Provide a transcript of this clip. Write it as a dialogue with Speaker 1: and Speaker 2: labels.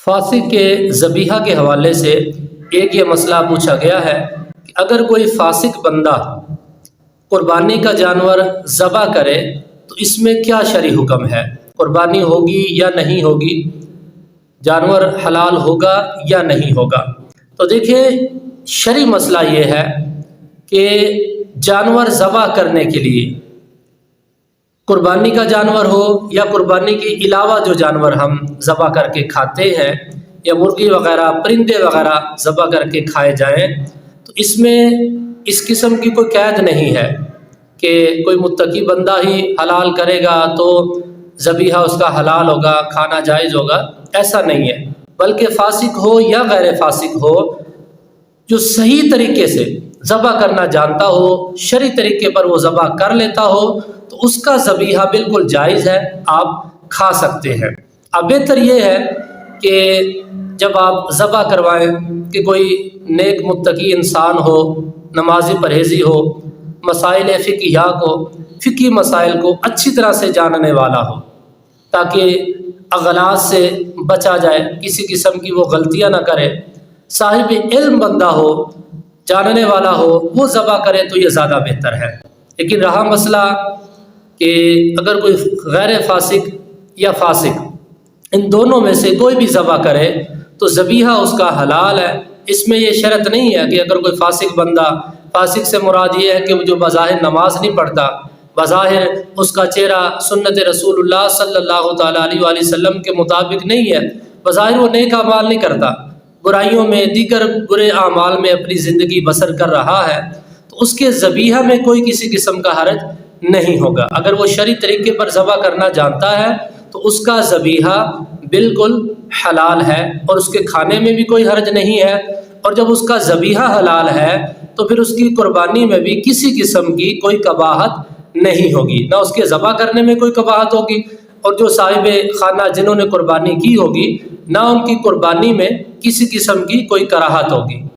Speaker 1: فاسق کے ذبیحہ کے حوالے سے ایک یہ مسئلہ پوچھا گیا ہے کہ اگر کوئی فاسق بندہ قربانی کا جانور ذبح کرے تو اس میں کیا شرعی حکم ہے؟ قربانی ہوگی یا نہیں ہوگی؟ جانور حلال ہوگا یا نہیں ہوگا؟ تو دیکھیں، شرعی مسئلہ یہ ہے کہ جانور ذبح کرنے کے لیے قربانی کا جانور ہو یا قربانی کے علاوہ جو جانور ہم ذبح کر کے کھاتے ہیں یا مرغی وغیرہ پرندے وغیرہ ذبح کر کے کھائے جائیں، تو اس میں اس قسم کی کوئی قید نہیں ہے کہ کوئی متقی بندہ ہی حلال کرے گا تو ذبیحہ اس کا حلال ہوگا، کھانا جائز ہوگا۔ ایسا نہیں ہے، بلکہ فاسق ہو یا غیر فاسق ہو، جو صحیح طریقے سے ذبح کرنا جانتا ہو، شرعی طریقے پر وہ ذبح کر لیتا ہو، تو اس کا ذبیحہ بالکل جائز ہے، آپ کھا سکتے ہیں۔ اب بہتر یہ ہے کہ جب آپ ذبح کروائیں کہ کوئی نیک متقی انسان ہو، نمازی پرہیزی ہو، مسائل فقہیہ کو، فقہی مسائل کو اچھی طرح سے جاننے والا ہو، تاکہ اغلاط سے بچا جائے، کسی قسم کی وہ غلطیاں نہ کرے۔ صاحب علم بندہ ہو، جاننے والا ہو، وہ ذبح کرے تو یہ زیادہ بہتر ہے۔ لیکن رہا مسئلہ کہ اگر کوئی غیر فاسق یا فاسق ان دونوں میں سے کوئی بھی ذبح کرے تو ذبیحہ اس کا حلال ہے۔ اس میں یہ شرط نہیں ہے کہ اگر کوئی فاسق بندہ، فاسق سے مراد یہ ہے کہ جو بظاہر نماز نہیں پڑھتا، بظاہر اس کا چہرہ سنت رسول اللہ صلی اللہ تعالیٰ علیہ وآلہ وسلم کے مطابق نہیں ہے، بظاہر وہ نیک اعمال نہیں کرتا، برائیوں میں، دیگر برے اعمال میں اپنی زندگی بسر کر رہا ہے، تو اس کے ذبیحہ میں کوئی کسی قسم کا حرج نہیں ہوگا۔ اگر وہ شرعی طریقے پر ذبح کرنا جانتا ہے تو اس کا ذبیحہ بالکل حلال ہے اور اس کے کھانے میں بھی کوئی حرج نہیں ہے۔ اور جب اس کا ذبیحہ حلال ہے تو پھر اس کی قربانی میں بھی کسی قسم کی کوئی قباحت نہیں ہوگی، نہ اس کے ذبح کرنے میں کوئی قباحت ہوگی، اور جو صاحب خانہ جنہوں نے قربانی کی ہوگی، نہ ان کی قربانی میں کسی قسم کی کوئی کراہت ہوگی۔